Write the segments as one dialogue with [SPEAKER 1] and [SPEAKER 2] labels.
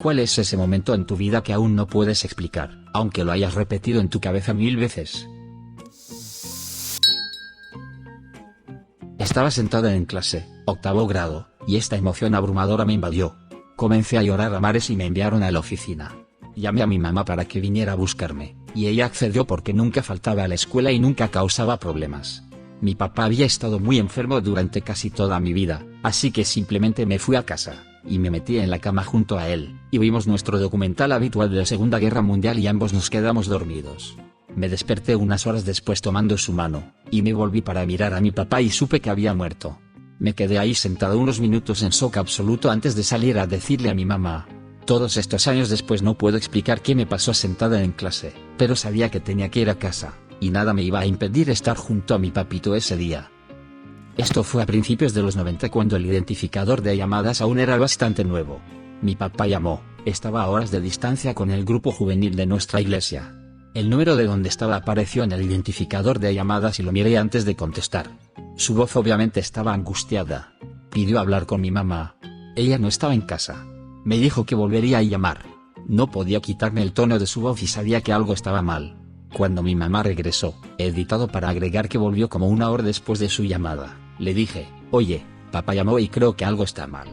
[SPEAKER 1] ¿Cuál es ese momento en tu vida que aún no puedes explicar, aunque lo hayas repetido en tu cabeza 1000 veces? Estaba sentada en clase, octavo grado, y esta emoción abrumadora me invadió. Comencé a llorar a mares y me enviaron a la oficina. Llamé a mi mamá para que viniera a buscarme, y ella accedió porque nunca faltaba a la escuela y nunca causaba problemas. Mi papá había estado muy enfermo durante casi toda mi vida, así que simplemente me fui a casa, y me metí en la cama junto a él, y vimos nuestro documental habitual de la Segunda Guerra Mundial y ambos nos quedamos dormidos. Me desperté unas horas después tomando su mano, y me volví para mirar a mi papá y supe que había muerto. Me quedé ahí sentado unos minutos en shock absoluto antes de salir a decirle a mi mamá. Todos estos años después no puedo explicar qué me pasó sentada en clase, pero sabía que tenía que ir a casa, y nada me iba a impedir estar junto a mi papito ese día. Esto fue a principios de los 90 cuando el identificador de llamadas aún era bastante nuevo. Mi papá llamó, estaba a horas de distancia con el grupo juvenil de nuestra iglesia. El número de donde estaba apareció en el identificador de llamadas y lo miré antes de contestar. Su voz obviamente estaba angustiada. Pidió hablar con mi mamá. Ella no estaba en casa. Me dijo que volvería a llamar. No podía quitarme el tono de su voz y sabía que algo estaba mal. Cuando mi mamá regresó, editado para agregar que volvió como una hora después de su llamada, le dije, oye, papá llamó y creo que algo está mal.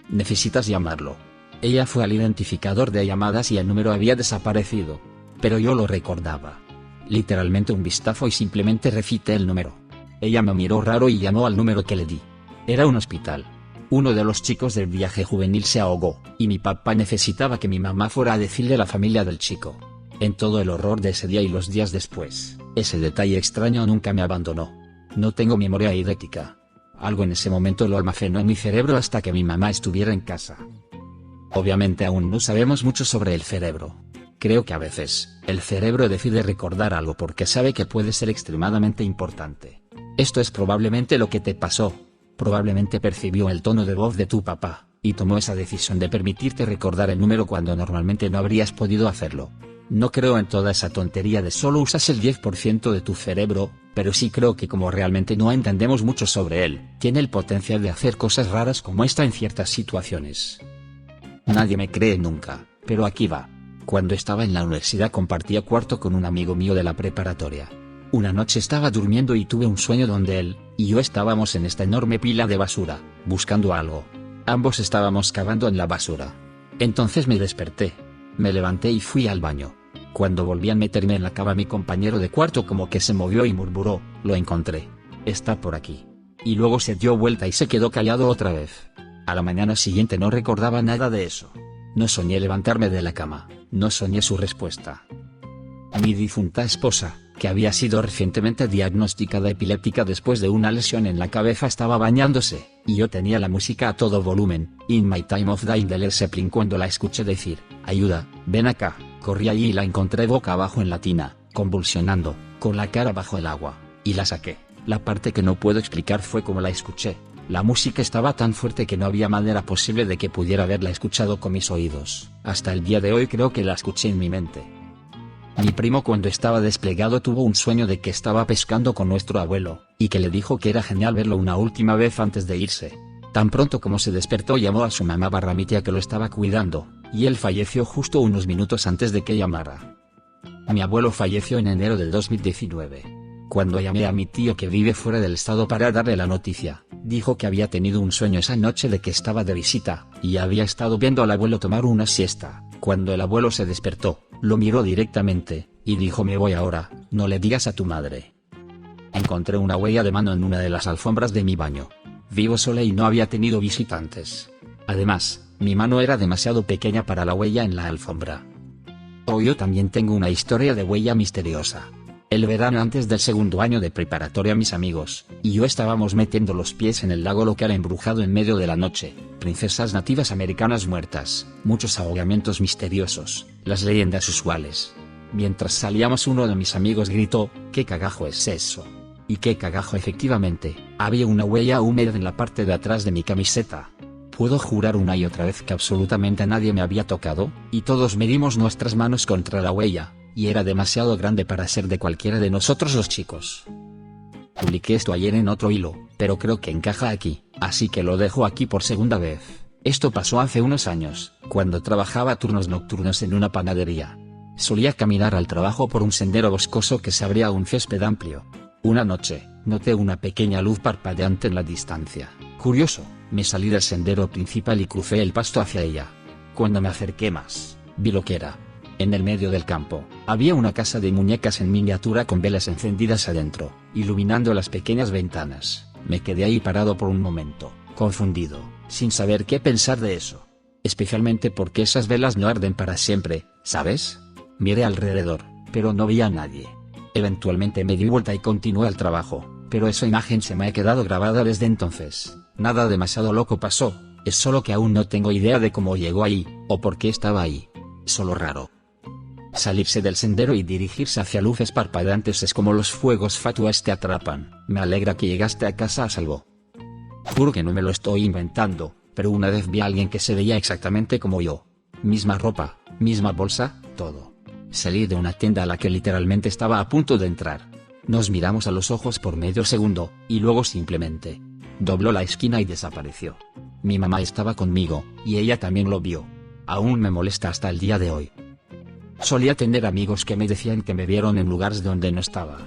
[SPEAKER 1] Necesitas llamarlo. Ella fue al identificador de llamadas y el número había desaparecido. Pero yo lo recordaba. Literalmente un vistazo y simplemente refité el número. Ella me miró raro y llamó al número que le di. Era un hospital. Uno de los chicos del viaje juvenil se ahogó, y mi papá necesitaba que mi mamá fuera a decirle a la familia del chico. En todo el horror de ese día y los días después, ese detalle extraño nunca me abandonó. No tengo memoria idética. Algo en ese momento lo almacenó en mi cerebro hasta que mi mamá estuviera en casa. Obviamente aún no sabemos mucho sobre el cerebro. Creo que a veces, el cerebro decide recordar algo porque sabe que puede ser extremadamente importante. Esto es probablemente lo que te pasó. Probablemente percibió el tono de voz de tu papá, y tomó esa decisión de permitirte recordar el número cuando normalmente no habrías podido hacerlo. No creo en toda esa tontería de solo usas el 10% de tu cerebro, pero sí creo que como realmente no entendemos mucho sobre él, tiene el potencial de hacer cosas raras como esta en ciertas situaciones. Nadie me cree nunca, pero aquí va. Cuando estaba en la universidad compartía cuarto con un amigo mío de la preparatoria. Una noche estaba durmiendo y tuve un sueño donde él y yo estábamos en esta enorme pila de basura, buscando algo. Ambos estábamos cavando en la basura. Entonces me desperté. Me levanté y fui al baño. Cuando volví a meterme en la cama mi compañero de cuarto como que se movió y murmuró, lo encontré. Está por aquí. Y luego se dio vuelta y se quedó callado otra vez. A la mañana siguiente no recordaba nada de eso. No soñé levantarme de la cama, no soñé su respuesta. Mi difunta esposa, que había sido recientemente diagnosticada epiléptica después de una lesión en la cabeza, estaba bañándose, y yo tenía la música a todo volumen, In My Time of Dying de Led Zeppelin cuando la escuché decir, ayuda, ven acá, corrí allí y la encontré boca abajo en la tina, convulsionando, con la cara bajo el agua, y la saqué. La parte que no puedo explicar fue cómo la escuché. La música estaba tan fuerte que no había manera posible de que pudiera haberla escuchado con mis oídos. Hasta el día de hoy creo que la escuché en mi mente. Mi primo cuando estaba desplegado tuvo un sueño de que estaba pescando con nuestro abuelo, y que le dijo que era genial verlo una última vez antes de irse. Tan pronto como se despertó llamó a su mamá / mi tía que lo estaba cuidando, y él falleció justo unos minutos antes de que llamara. Mi abuelo falleció en enero del 2019. Cuando llamé a mi tío que vive fuera del estado para darle la noticia, dijo que había tenido un sueño esa noche de que estaba de visita, y había estado viendo al abuelo tomar una siesta. Cuando el abuelo se despertó, lo miró directamente, y dijo me voy ahora, no le digas a tu madre. Encontré una huella de mano en una de las alfombras de mi baño. Vivo sola y no había tenido visitantes. Además, mi mano era demasiado pequeña para la huella en la alfombra. Yo también tengo una historia de huella misteriosa. El verano antes del segundo año de preparatoria mis amigos y yo estábamos metiendo los pies en el lago local embrujado en medio de la noche, princesas nativas americanas muertas, muchos ahogamientos misteriosos, las leyendas usuales. Mientras salíamos uno de mis amigos gritó, ¿qué cagajo es eso? Y qué cagajo efectivamente, había una huella húmeda en la parte de atrás de mi camiseta. Puedo jurar una y otra vez que absolutamente nadie me había tocado, y todos medimos nuestras manos contra la huella, y era demasiado grande para ser de cualquiera de nosotros los chicos. Publiqué esto ayer en otro hilo, pero creo que encaja aquí, así que lo dejo aquí por segunda vez. Esto pasó hace unos años, cuando trabajaba turnos nocturnos en una panadería. Solía caminar al trabajo por un sendero boscoso que se abría a un césped amplio. Una noche, noté una pequeña luz parpadeante en la distancia. Curioso, me salí del sendero principal y crucé el pasto hacia ella. Cuando me acerqué más, vi lo que era. En el medio del campo, había una casa de muñecas en miniatura con velas encendidas adentro, iluminando las pequeñas ventanas. Me quedé ahí parado por un momento, confundido, sin saber qué pensar de eso. Especialmente porque esas velas no arden para siempre, ¿sabes? Miré alrededor, pero no vi a nadie. Eventualmente me di vuelta y continué al trabajo, pero esa imagen se me ha quedado grabada desde entonces. Nada demasiado loco pasó, es solo que aún no tengo idea de cómo llegó ahí, o por qué estaba ahí. Solo raro. Salirse del sendero y dirigirse hacia luces parpadeantes es como los fuegos fatuos te atrapan. Me alegra que llegaste a casa a salvo. Juro que no me lo estoy inventando, pero una vez vi a alguien que se veía exactamente como yo. Misma ropa, misma bolsa, todo. Salí de una tienda a la que literalmente estaba a punto de entrar. Nos miramos a los ojos por medio segundo, y luego simplemente dobló la esquina y desapareció. Mi mamá estaba conmigo, y ella también lo vio. Aún me molesta hasta el día de hoy. Solía tener amigos que me decían que me vieron en lugares donde no estaba.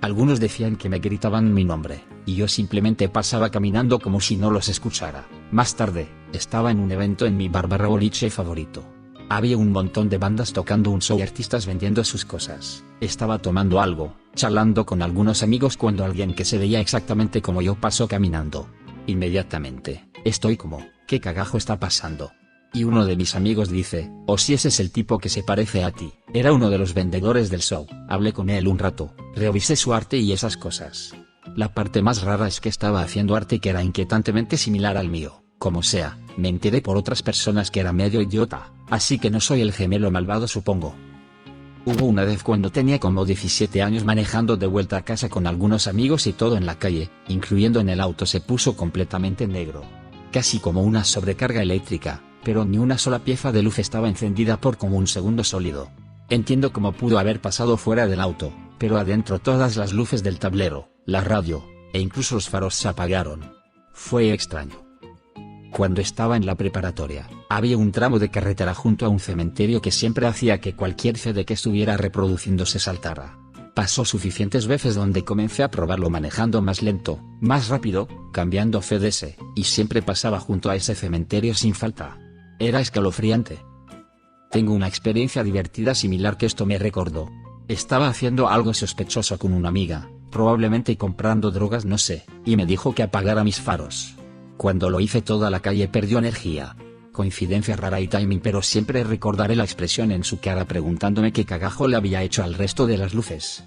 [SPEAKER 1] Algunos decían que me gritaban mi nombre, y yo simplemente pasaba caminando como si no los escuchara. Más tarde, estaba en un evento en mi bar boliche favorito. Había un montón de bandas tocando un show y artistas vendiendo sus cosas. Estaba tomando algo, charlando con algunos amigos cuando alguien que se veía exactamente como yo pasó caminando. Inmediatamente, estoy como, ¿qué cagajo está pasando? Y uno de mis amigos dice, oh si ese es el tipo que se parece a ti. Era uno de los vendedores del show. Hablé con él un rato, revisé su arte y esas cosas. La parte más rara es que estaba haciendo arte que era inquietantemente similar al mío. Como sea, me enteré por otras personas que era medio idiota, así que no soy el gemelo malvado supongo. Hubo una vez cuando tenía como 17 años manejando de vuelta a casa con algunos amigos y todo en la calle, incluyendo en el auto se puso completamente negro. Casi como una sobrecarga eléctrica, pero ni una sola pieza de luz estaba encendida por como un segundo sólido. Entiendo cómo pudo haber pasado fuera del auto, pero adentro todas las luces del tablero, la radio, e incluso los faros se apagaron. Fue extraño. Cuando estaba en la preparatoria, había un tramo de carretera junto a un cementerio que siempre hacía que cualquier CD que estuviera reproduciendo se saltara. Pasó suficientes veces donde comencé a probarlo manejando más lento, más rápido, cambiando CDs, y siempre pasaba junto a ese cementerio sin falta. Era escalofriante. Tengo una experiencia divertida similar que esto me recordó. Estaba haciendo algo sospechoso con una amiga, probablemente comprando drogas no sé, y me dijo que apagara mis faros. Cuando lo hice toda la calle perdió energía. Coincidencia rara y timing, pero siempre recordaré la expresión en su cara preguntándome qué cagajo le había hecho al resto de las luces.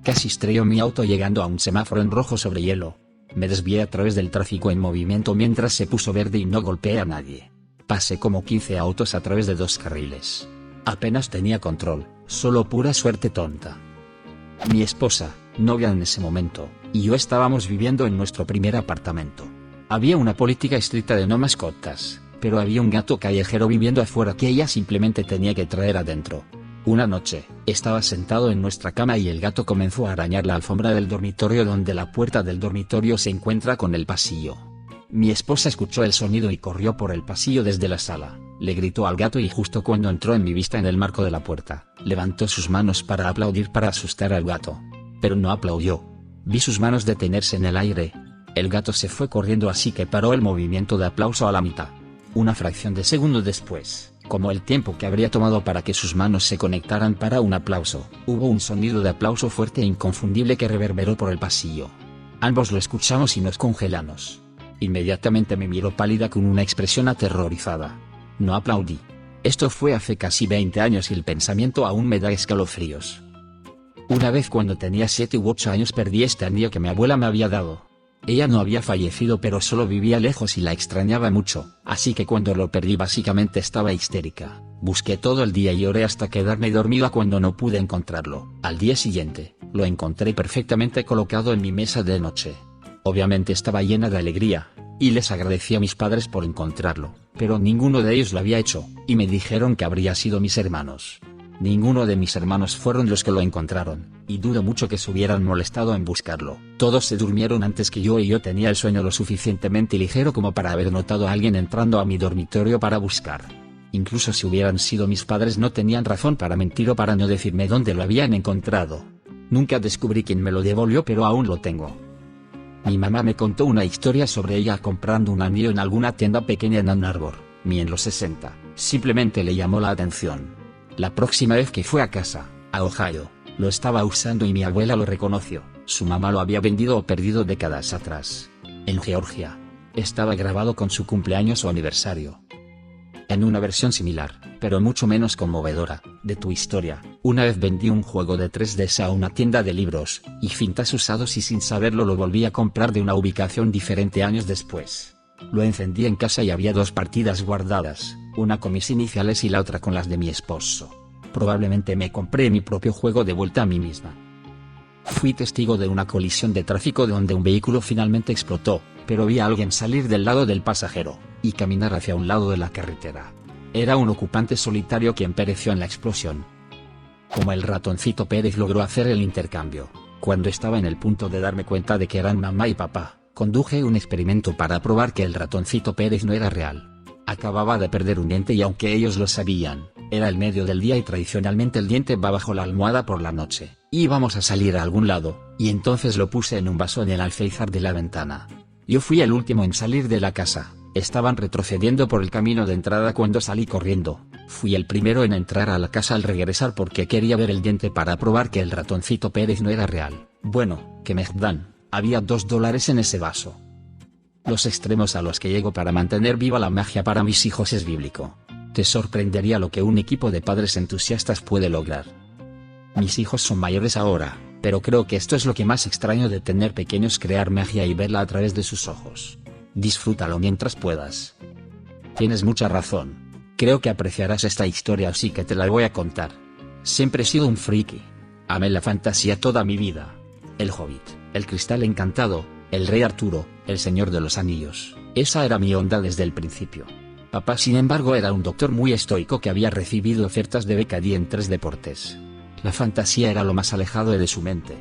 [SPEAKER 1] Casi estrelló mi auto llegando a un semáforo en rojo sobre hielo. Me desvié a través del tráfico en movimiento mientras se puso verde y no golpeé a nadie. Pasé como 15 autos a través de 2 carriles. Apenas tenía control, solo pura suerte tonta. Mi esposa, novia en ese momento, y yo estábamos viviendo en nuestro primer apartamento. Había una política estricta de no mascotas, pero había un gato callejero viviendo afuera que ella simplemente tenía que traer adentro. Una noche, estaba sentado en nuestra cama y el gato comenzó a arañar la alfombra del dormitorio donde la puerta del dormitorio se encuentra con el pasillo. Mi esposa escuchó el sonido y corrió por el pasillo desde la sala. Le gritó al gato y justo cuando entró en mi vista en el marco de la puerta, levantó sus manos para aplaudir para asustar al gato. Pero no aplaudió. Vi sus manos detenerse en el aire. El gato se fue corriendo así que paró el movimiento de aplauso a la mitad. Una fracción de segundo después, como el tiempo que habría tomado para que sus manos se conectaran para un aplauso, hubo un sonido de aplauso fuerte e inconfundible que reverberó por el pasillo. Ambos lo escuchamos y nos congelamos. Inmediatamente me miró pálida con una expresión aterrorizada. No aplaudí. Esto fue hace casi 20 años y el pensamiento aún me da escalofríos. Una vez cuando tenía 7 u 8 años perdí este anillo que mi abuela me había dado. Ella no había fallecido pero solo vivía lejos y la extrañaba mucho, así que cuando lo perdí básicamente estaba histérica. Busqué todo el día y lloré hasta quedarme dormida cuando no pude encontrarlo. Al día siguiente, lo encontré perfectamente colocado en mi mesa de noche. Obviamente estaba llena de alegría, y les agradecí a mis padres por encontrarlo, pero ninguno de ellos lo había hecho, y me dijeron que habría sido mis hermanos. Ninguno de mis hermanos fueron los que lo encontraron, y dudo mucho que se hubieran molestado en buscarlo. Todos se durmieron antes que yo y yo tenía el sueño lo suficientemente ligero como para haber notado a alguien entrando a mi dormitorio para buscar. Incluso si hubieran sido mis padres no tenían razón para mentir o para no decirme dónde lo habían encontrado. Nunca descubrí quién me lo devolvió, pero aún lo tengo. Mi mamá me contó una historia sobre ella comprando un anillo en alguna tienda pequeña en Ann Arbor, en los 60. Simplemente le llamó la atención. La próxima vez que fue a casa, a Ohio, lo estaba usando y mi abuela lo reconoció. Su mamá lo había vendido o perdido décadas atrás. En Georgia. Estaba grabado con su cumpleaños o aniversario. En una versión similar, pero mucho menos conmovedora, de tu historia, una vez vendí un juego de 3DS a una tienda de libros, y cintas usados y sin saberlo lo volví a comprar de una ubicación diferente años después. Lo encendí en casa y había 2 partidas guardadas, una con mis iniciales y la otra con las de mi esposo. Probablemente me compré mi propio juego de vuelta a mí misma. Fui testigo de una colisión de tráfico donde un vehículo finalmente explotó, pero vi a alguien salir del lado del pasajero, y caminar hacia un lado de la carretera. Era un ocupante solitario quien pereció en la explosión. Como el ratoncito Pérez logró hacer el intercambio, cuando estaba en el punto de darme cuenta de que eran mamá y papá, conduje un experimento para probar que el ratoncito Pérez no era real. Acababa de perder un diente y aunque ellos lo sabían, era el medio del día y tradicionalmente el diente va bajo la almohada por la noche. Íbamos a salir a algún lado, y entonces lo puse en un vaso en el alféizar de la ventana. Yo fui el último en salir de la casa. Estaban retrocediendo por el camino de entrada cuando salí corriendo. Fui el primero en entrar a la casa al regresar porque quería ver el diente para probar que el ratoncito Pérez no era real. Bueno, que me dan. Había $2 en ese vaso. Los extremos a los que llego para mantener viva la magia para mis hijos es bíblico. Te sorprendería lo que un equipo de padres entusiastas puede lograr. Mis hijos son mayores ahora, pero creo que esto es lo que más extraño de tener pequeños: crear magia y verla a través de sus ojos. Disfrútalo mientras puedas. Tienes mucha razón. Creo que apreciarás esta historia, así que te la voy a contar. Siempre he sido un friki. Amé la fantasía toda mi vida. El Hobbit, el Cristal Encantado, el Rey Arturo, el Señor de los Anillos. Esa era mi onda desde el principio. Papá, sin embargo, era un doctor muy estoico que había recibido ofertas de beca en 3 deportes. La fantasía era lo más alejado de su mente.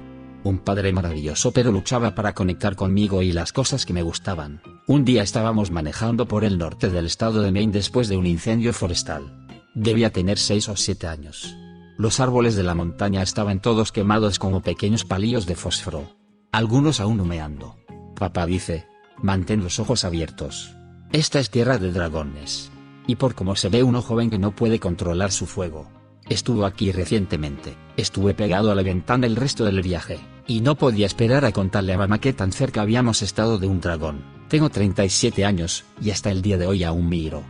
[SPEAKER 1] Un padre maravilloso, pero luchaba para conectar conmigo y las cosas que me gustaban. Un día estábamos manejando por el norte del estado de Maine después de un incendio forestal. Debía tener 6 o 7 años. Los árboles de la montaña estaban todos quemados como pequeños palillos de fósforo. Algunos aún humeando. Papá dice: mantén los ojos abiertos. Esta es tierra de dragones. Y por cómo se ve, uno joven que no puede controlar su fuego. Estuvo aquí recientemente. Estuve pegado a la ventana el resto del viaje, y no podía esperar a contarle a mamá qué tan cerca habíamos estado de un dragón. Tengo 37 años, y hasta el día de hoy aún miro.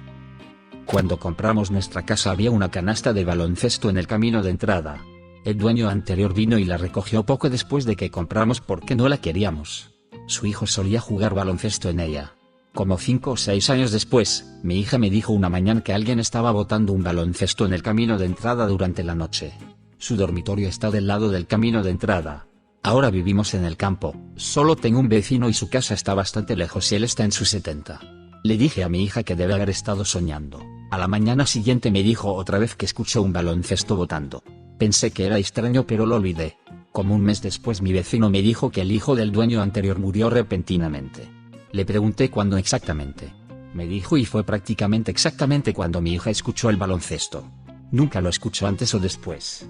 [SPEAKER 1] Cuando compramos nuestra casa había una canasta de baloncesto en el camino de entrada. El dueño anterior vino y la recogió poco después de que compramos porque no la queríamos. Su hijo solía jugar baloncesto en ella. Como 5 o 6 años después, mi hija me dijo una mañana que alguien estaba botando un baloncesto en el camino de entrada durante la noche. Su dormitorio está del lado del camino de entrada. Ahora vivimos en el campo, solo tengo un vecino y su casa está bastante lejos y él está en sus 70. Le dije a mi hija que debe haber estado soñando. A la mañana siguiente me dijo otra vez que escuchó un baloncesto botando. Pensé que era extraño, pero lo olvidé. Como un mes después mi vecino me dijo que el hijo del dueño anterior murió repentinamente. Le pregunté cuándo exactamente. Me dijo y fue prácticamente exactamente cuando mi hija escuchó el baloncesto. Nunca lo escuchó antes o después.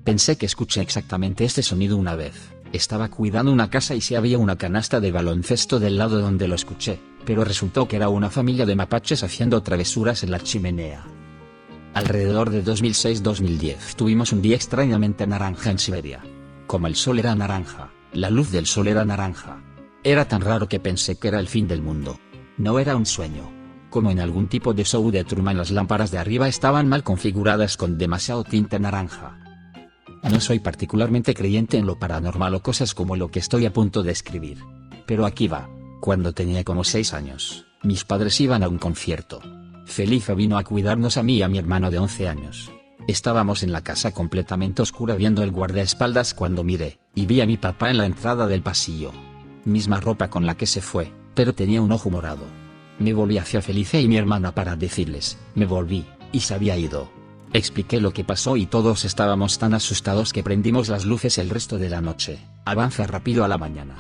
[SPEAKER 1] Pensé que escuché exactamente este sonido una vez. Estaba cuidando una casa y sí había una canasta de baloncesto del lado donde lo escuché, pero resultó que era una familia de mapaches haciendo travesuras en la chimenea. Alrededor de 2006-2010 tuvimos un día extrañamente naranja en Siberia. Como el sol era naranja, la luz del sol era naranja. Era tan raro que pensé que era el fin del mundo. No era un sueño. Como en algún tipo de show de Truman, las lámparas de arriba estaban mal configuradas con demasiado tinte naranja. No soy particularmente creyente en lo paranormal o cosas como lo que estoy a punto de escribir. Pero aquí va. Cuando tenía como 6 años, mis padres iban a un concierto. Felipe vino a cuidarnos a mí y a mi hermano de 11 años. Estábamos en la casa completamente oscura viendo el guardaespaldas cuando miré, y vi a mi papá en la entrada del pasillo. Misma ropa con la que se fue, pero tenía un ojo morado. Me volví hacia Felipe y mi hermana para decirles: me volví, y se había ido. Expliqué lo que pasó y todos estábamos tan asustados que prendimos las luces el resto de la noche. Avanza rápido a la mañana.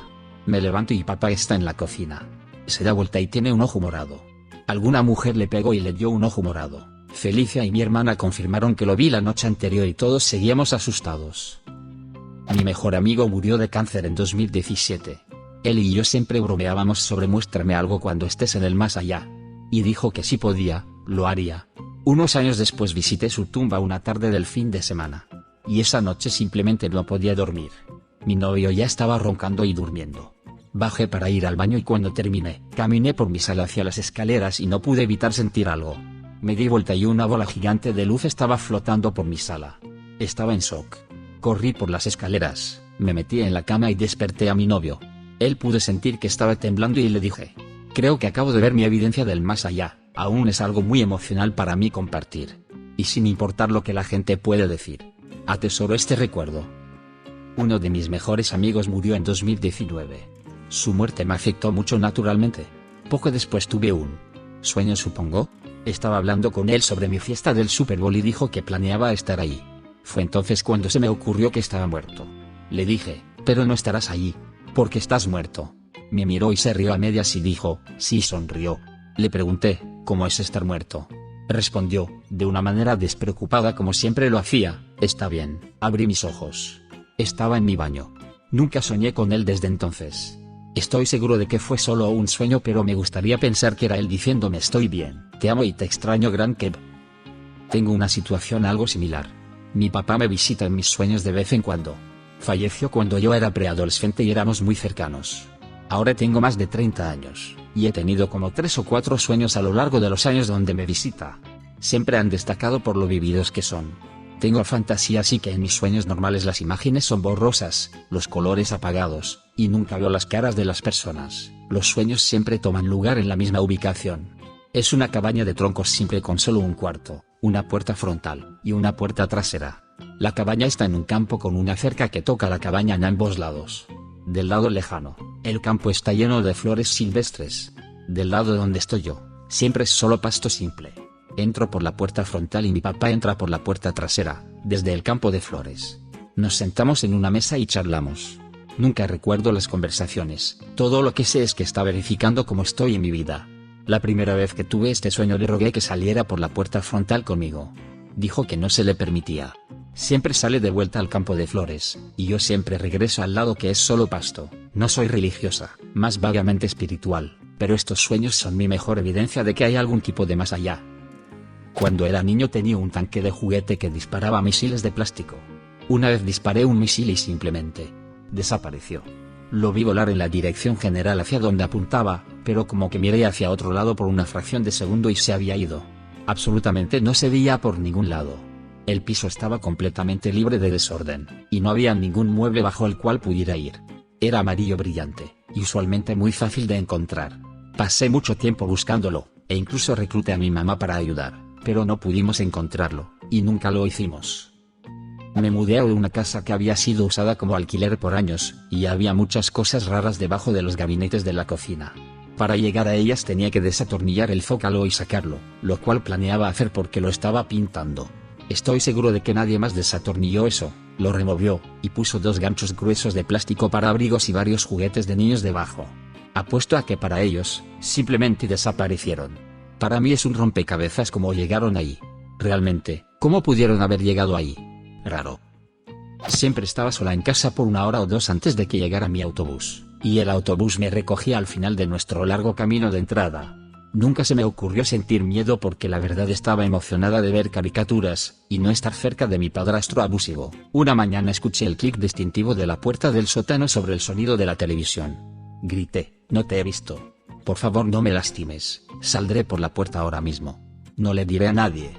[SPEAKER 1] Me levanto y papá está en la cocina. Se da vuelta y tiene un ojo morado. Alguna mujer le pegó y le dio un ojo morado. Felicia y mi hermana confirmaron que lo vi la noche anterior y todos seguíamos asustados. Mi mejor amigo murió de cáncer en 2017. Él y yo siempre bromeábamos sobre muéstrame algo cuando estés en el más allá. Y dijo que si podía, lo haría. Unos años después visité su tumba una tarde del fin de semana. Y esa noche simplemente no podía dormir. Mi novio ya estaba roncando y durmiendo. Bajé para ir al baño y cuando terminé, caminé por mi sala hacia las escaleras y no pude evitar sentir algo. Me di vuelta y una bola gigante de luz estaba flotando por mi sala. Estaba en shock. Corrí por las escaleras, me metí en la cama y desperté a mi novio. Él pude sentir que estaba temblando y le dije: creo que acabo de ver mi evidencia del más allá. Aún es algo muy emocional para mí compartir. Y sin importar lo que la gente puede decir, atesoro este recuerdo. Uno de mis mejores amigos murió en 2019. Su muerte me afectó mucho naturalmente. Poco después tuve un sueño, supongo. Estaba hablando con él sobre mi fiesta del Super Bowl y dijo que planeaba estar ahí. Fue entonces cuando se me ocurrió que estaba muerto. Le dije: pero no estarás allí, porque estás muerto. Me miró y se rió a medias y dijo: sí, sonrió. Le pregunté: ¿cómo es estar muerto? Respondió, de una manera despreocupada como siempre lo hacía: está bien. Abrí mis ojos. Estaba en mi baño. Nunca soñé con él desde entonces. Estoy seguro de que fue solo un sueño, pero me gustaría pensar que era él diciéndome: estoy bien, te amo y te extraño, gran Kev. Tengo una situación algo similar. Mi papá me visita en mis sueños de vez en cuando. Falleció cuando yo era preadolescente y éramos muy cercanos. Ahora tengo más de 30 años, y he tenido como 3 o 4 sueños a lo largo de los años donde me visita. Siempre han destacado por lo vividos que son. Tengo fantasías y que en mis sueños normales las imágenes son borrosas, los colores apagados, y nunca veo las caras de las personas. Los sueños siempre toman lugar en la misma ubicación. Es una cabaña de troncos simple con solo un cuarto, una puerta frontal, y una puerta trasera. La cabaña está en un campo con una cerca que toca la cabaña en ambos lados. Del lado lejano, el campo está lleno de flores silvestres. Del lado donde estoy yo, siempre es solo pasto simple. Entro por la puerta frontal y mi papá entra por la puerta trasera, desde el campo de flores. Nos sentamos en una mesa y charlamos. Nunca recuerdo las conversaciones, todo lo que sé es que está verificando cómo estoy en mi vida. La primera vez que tuve este sueño le rogué que saliera por la puerta frontal conmigo. Dijo que no se le permitía. Siempre sale de vuelta al campo de flores, y yo siempre regreso al lado que es solo pasto. No soy religiosa, más vagamente espiritual, pero estos sueños son mi mejor evidencia de que hay algún tipo de más allá. Cuando era niño tenía un tanque de juguete que disparaba misiles de plástico. Una vez disparé un misil y simplemente desapareció. Lo vi volar en la dirección general hacia donde apuntaba, pero como que miré hacia otro lado por una fracción de segundo y se había ido. Absolutamente no se veía por ningún lado. El piso estaba completamente libre de desorden, y no había ningún mueble bajo el cual pudiera ir. Era amarillo brillante, y usualmente muy fácil de encontrar. Pasé mucho tiempo buscándolo, e incluso recluté a mi mamá para ayudar, pero no pudimos encontrarlo, y nunca lo hicimos. Me mudé a una casa que había sido usada como alquiler por años, y había muchas cosas raras debajo de los gabinetes de la cocina. Para llegar a ellas tenía que desatornillar el zócalo y sacarlo, lo cual planeaba hacer porque lo estaba pintando. Estoy seguro de que nadie más desatornilló eso, lo removió, y puso 2 ganchos gruesos de plástico para abrigos y varios juguetes de niños debajo. Apuesto a que para ellos, simplemente desaparecieron. Para mí es un rompecabezas cómo llegaron ahí. Realmente, ¿cómo pudieron haber llegado ahí? Raro. Siempre estaba sola en casa por 1 hora o 2 antes de que llegara mi autobús, y el autobús me recogía al final de nuestro largo camino de entrada. Nunca se me ocurrió sentir miedo porque la verdad estaba emocionada de ver caricaturas, y no estar cerca de mi padrastro abusivo. Una mañana escuché el clic distintivo de la puerta del sótano sobre el sonido de la televisión. Grité: no te he visto. Por favor no me lastimes, saldré por la puerta ahora mismo. No le diré a nadie.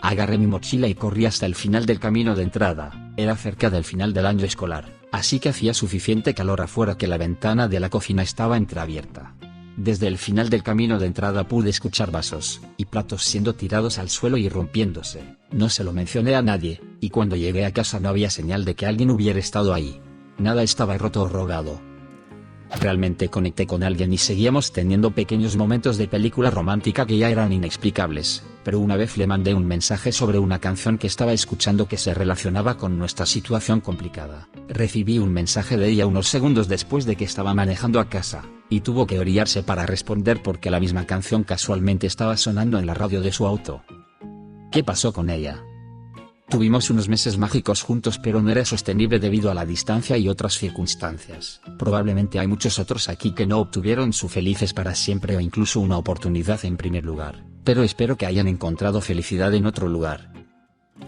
[SPEAKER 1] Agarré mi mochila y corrí hasta el final del camino de entrada. Era cerca del final del año escolar, así que hacía suficiente calor afuera que la ventana de la cocina estaba entreabierta. Desde el final del camino de entrada pude escuchar vasos y platos siendo tirados al suelo y rompiéndose. No se lo mencioné a nadie, y cuando llegué a casa no había señal de que alguien hubiera estado ahí. Nada estaba roto o rogado. Realmente conecté con alguien y seguíamos teniendo pequeños momentos de película romántica que ya eran inexplicables, pero una vez le mandé un mensaje sobre una canción que estaba escuchando que se relacionaba con nuestra situación complicada. Recibí un mensaje de ella unos segundos después de que estaba manejando a casa, y tuvo que orillarse para responder porque la misma canción casualmente estaba sonando en la radio de su auto. ¿Qué pasó con ella? Tuvimos unos meses mágicos juntos, pero no era sostenible debido a la distancia y otras circunstancias. Probablemente hay muchos otros aquí que no obtuvieron su felices para siempre o incluso una oportunidad en primer lugar, pero espero que hayan encontrado felicidad en otro lugar.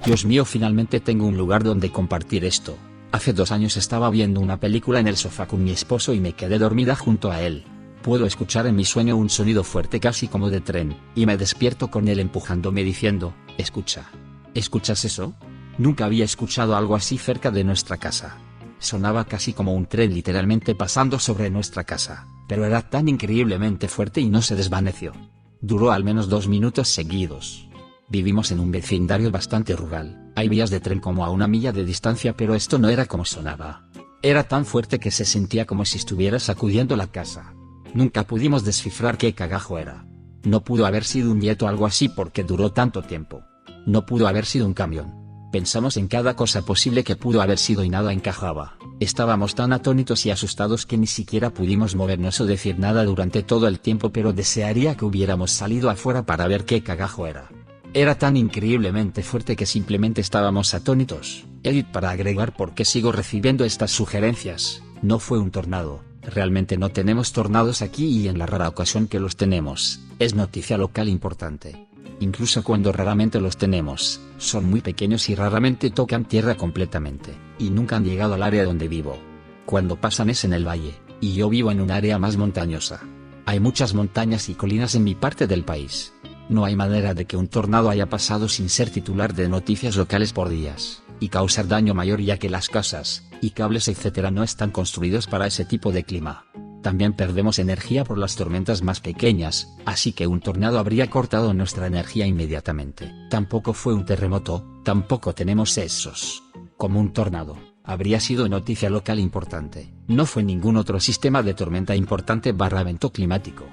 [SPEAKER 1] Dios mío, finalmente tengo un lugar donde compartir esto. Hace 2 años estaba viendo una película en el sofá con mi esposo y me quedé dormida junto a él. Puedo escuchar en mi sueño un sonido fuerte casi como de tren, y me despierto con él empujándome diciendo, escucha. ¿Escuchas eso? Nunca había escuchado algo así cerca de nuestra casa. Sonaba casi como un tren literalmente pasando sobre nuestra casa, pero era tan increíblemente fuerte y no se desvaneció. Duró al menos 2 minutos seguidos. Vivimos en un vecindario bastante rural, hay vías de tren como a 1 milla de distancia, pero esto no era como sonaba. Era tan fuerte que se sentía como si estuviera sacudiendo la casa. Nunca pudimos descifrar qué cagajo era. No pudo haber sido un jet o algo así porque duró tanto tiempo. No pudo haber sido un camión. Pensamos en cada cosa posible que pudo haber sido y nada encajaba. Estábamos tan atónitos y asustados que ni siquiera pudimos movernos o decir nada durante todo el tiempo, pero desearía que hubiéramos salido afuera para ver qué cagajo era. Era tan increíblemente fuerte que simplemente estábamos atónitos. Edit para agregar por qué sigo recibiendo estas sugerencias. No fue un tornado. Realmente no tenemos tornados aquí y en la rara ocasión que los tenemos, es noticia local importante. Incluso cuando raramente los tenemos, son muy pequeños y raramente tocan tierra completamente, y nunca han llegado al área donde vivo. Cuando pasan es en el valle, y yo vivo en un área más montañosa. Hay muchas montañas y colinas en mi parte del país. No hay manera de que un tornado haya pasado sin ser titular de noticias locales por días, y causar daño mayor, ya que las casas, y cables etc. no están construidos para ese tipo de clima. También perdemos energía por las tormentas más pequeñas, así que un tornado habría cortado nuestra energía inmediatamente. Tampoco fue un terremoto, tampoco tenemos esos. Como un tornado, habría sido noticia local importante. No fue ningún otro sistema de tormenta importante / evento climático.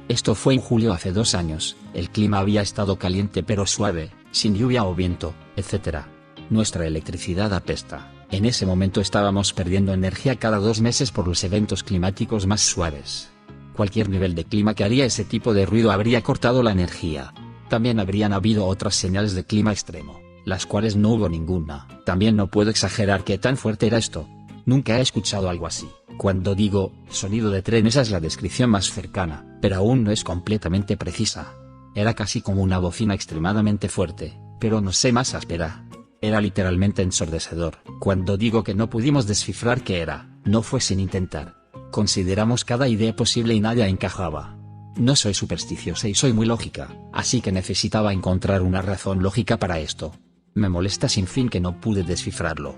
[SPEAKER 1] Esto fue en julio hace 2 años, el clima había estado caliente pero suave, sin lluvia o viento, etc. Nuestra electricidad apesta. En ese momento estábamos perdiendo energía cada 2 meses por los eventos climáticos más suaves. Cualquier nivel de clima que haría ese tipo de ruido habría cortado la energía. También habrían habido otras señales de clima extremo, las cuales no hubo ninguna. También no puedo exagerar qué tan fuerte era esto. Nunca he escuchado algo así. Cuando digo sonido de tren, esa es la descripción más cercana, pero aún no es completamente precisa. Era casi como una bocina extremadamente fuerte, pero no sé, más áspera. Era literalmente ensordecedor. Cuando digo que no pudimos descifrar qué era, no fue sin intentar. Consideramos cada idea posible y nada encajaba. No soy supersticiosa y soy muy lógica, así que necesitaba encontrar una razón lógica para esto. Me molesta sin fin que no pude descifrarlo.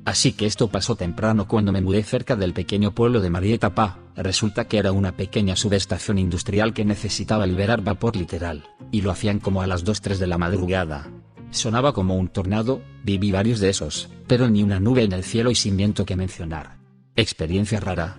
[SPEAKER 1] Así que esto pasó temprano cuando me mudé cerca del pequeño pueblo de Marietapa. Resulta que era una pequeña subestación industrial que necesitaba liberar vapor literal, y lo hacían como a las 2-3 de la madrugada. Sonaba como un tornado, viví varios de esos, pero ni una nube en el cielo y sin viento que mencionar. Experiencia rara.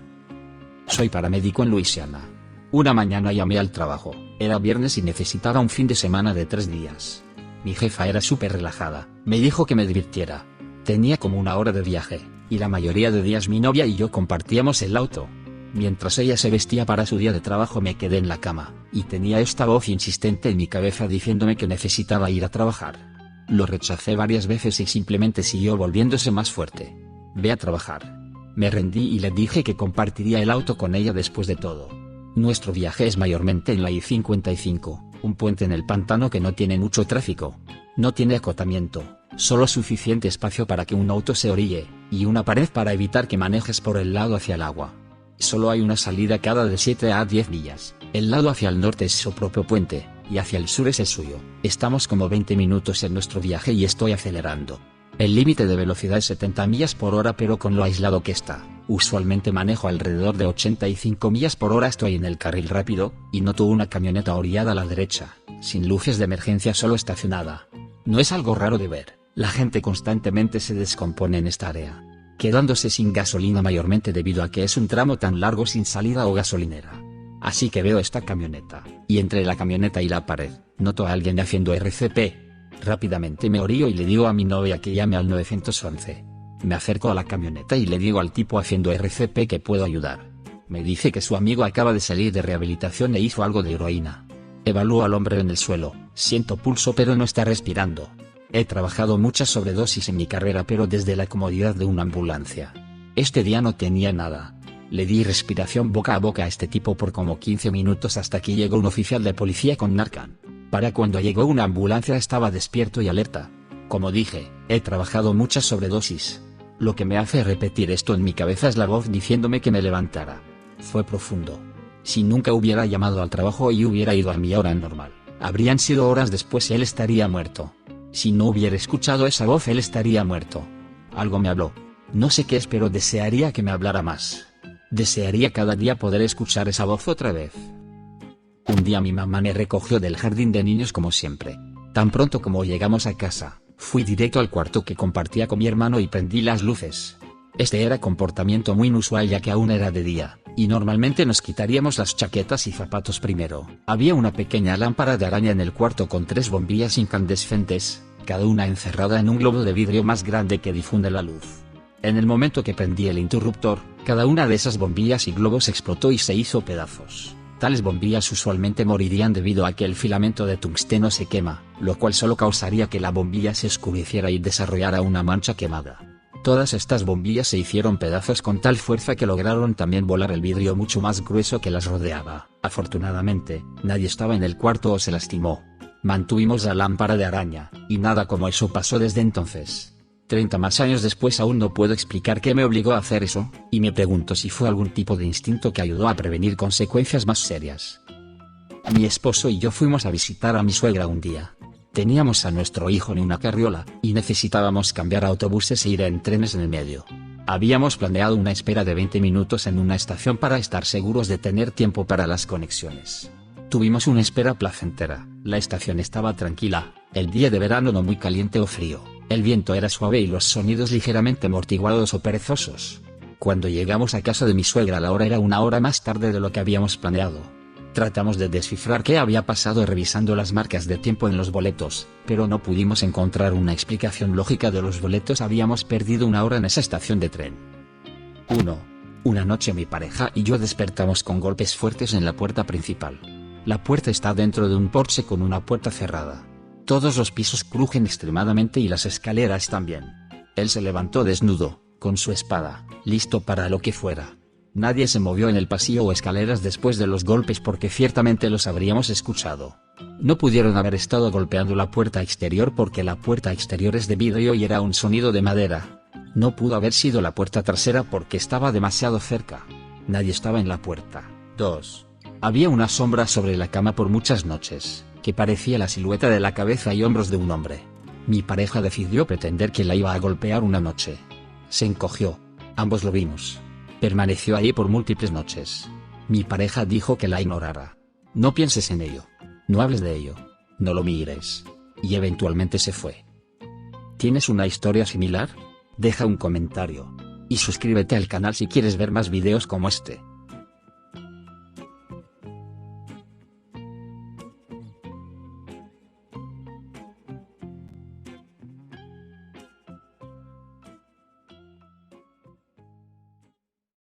[SPEAKER 1] Soy paramédico en Luisiana. Una mañana llamé al trabajo, era viernes y necesitaba un fin de semana de 3 días. Mi jefa era súper relajada, me dijo que me divirtiera. Tenía como 1 hora de viaje, y la mayoría de días mi novia y yo compartíamos el auto. Mientras ella se vestía para su día de trabajo me quedé en la cama, y tenía esta voz insistente en mi cabeza diciéndome que necesitaba ir a trabajar. Lo rechacé varias veces y simplemente siguió volviéndose más fuerte. Ve a trabajar. Me rendí y le dije que compartiría el auto con ella después de todo. Nuestro viaje es mayormente en la I-55, un puente en el pantano que no tiene mucho tráfico. No tiene acotamiento, solo suficiente espacio para que un auto se orille, y una pared para evitar que manejes por el lado hacia el agua. Solo hay una salida cada de 7 a 10 millas. El lado hacia el norte es su propio puente, y hacia el sur es el suyo. Estamos como 20 minutos en nuestro viaje y estoy acelerando. El límite de velocidad es 70 millas por hora, pero con lo aislado que está, usualmente manejo alrededor de 85 millas por hora. Estoy en el carril rápido, y noto una camioneta orillada a la derecha, sin luces de emergencia, solo estacionada. No es algo raro de ver, la gente constantemente se descompone en esta área. quedándose sin gasolina mayormente debido a que es un tramo tan largo sin salida o gasolinera. Así que veo esta camioneta, y entre la camioneta y la pared, noto a alguien haciendo RCP. Rápidamente me orío y le digo a mi novia que llame al 911. Me acerco a la camioneta y le digo al tipo haciendo RCP que puedo ayudar. Me dice que su amigo acaba de salir de rehabilitación e hizo algo de heroína. Evalúo al hombre en el suelo, siento pulso pero no está respirando. He trabajado muchas sobredosis en mi carrera pero desde la comodidad de una ambulancia. Este día no tenía nada. Le di respiración boca a boca a este tipo por como 15 minutos hasta que llegó un oficial de policía con Narcan. Para cuando llegó una ambulancia estaba despierto y alerta. Como dije, he trabajado muchas sobredosis. Lo que me hace repetir esto en mi cabeza es la voz diciéndome que me levantara. Fue profundo. Si nunca hubiera llamado al trabajo y hubiera ido a mi hora normal, habrían sido horas después y él estaría muerto. Si no hubiera escuchado esa voz él estaría muerto. Algo me habló. No sé qué es pero desearía que me hablara más. Desearía cada día poder escuchar esa voz otra vez. Un día mi mamá me recogió del jardín de niños como siempre. Tan pronto como llegamos a casa, fui directo al cuarto que compartía con mi hermano y prendí las luces. Este era comportamiento muy inusual ya que aún era de día, y normalmente nos quitaríamos las chaquetas y zapatos primero. Había una pequeña lámpara de araña en el cuarto con 3 bombillas incandescentes, cada una encerrada en un globo de vidrio más grande que difunde la luz. En el momento que prendí el interruptor, cada una de esas bombillas y globos explotó y se hizo pedazos. Tales bombillas usualmente morirían debido a que el filamento de tungsteno se quema, lo cual solo causaría que la bombilla se oscureciera y desarrollara una mancha quemada. Todas estas bombillas se hicieron pedazos con tal fuerza que lograron también volar el vidrio mucho más grueso que las rodeaba. Afortunadamente, nadie estaba en el cuarto o se lastimó. Mantuvimos la lámpara de araña, y nada como eso pasó desde entonces. 30 más años después aún no puedo explicar qué me obligó a hacer eso, y me pregunto si fue algún tipo de instinto que ayudó a prevenir consecuencias más serias. Mi esposo y yo fuimos a visitar a mi suegra un día. Teníamos a nuestro hijo en una carriola, y necesitábamos cambiar a autobuses e ir en trenes en el medio. Habíamos planeado una espera de 20 minutos en una estación para estar seguros de tener tiempo para las conexiones. Tuvimos una espera placentera, la estación estaba tranquila, el día de verano no muy caliente o frío, el viento era suave y los sonidos ligeramente amortiguados o perezosos. Cuando llegamos a casa de mi suegra la hora era una hora más tarde de lo que habíamos planeado. Tratamos de descifrar qué había pasado revisando las marcas de tiempo en los boletos, pero no pudimos encontrar una explicación lógica de los boletos. Habíamos perdido una hora en esa estación de tren. 1. Una noche mi pareja y yo despertamos con golpes fuertes en la puerta principal. La puerta está dentro de un porche con una puerta cerrada. Todos los pisos crujen extremadamente y las escaleras también. Él se levantó desnudo, con su espada, listo para lo que fuera. Nadie se movió en el pasillo o escaleras después de los golpes porque ciertamente los habríamos escuchado. No pudieron haber estado golpeando la puerta exterior porque la puerta exterior es de vidrio y era un sonido de madera. No pudo haber sido la puerta trasera porque estaba demasiado cerca. Nadie estaba en la puerta. 2. Había una sombra sobre la cama por muchas noches, que parecía la silueta de la cabeza y hombros de un hombre. Mi pareja decidió pretender que la iba a golpear una noche. Se encogió. Ambos lo vimos. Permaneció ahí por múltiples noches. Mi pareja dijo que la ignorara. No pienses en ello. No hables de ello. No lo mires. Y eventualmente se fue. ¿Tienes una historia similar? Deja un comentario. Y suscríbete al canal si quieres ver más videos como este.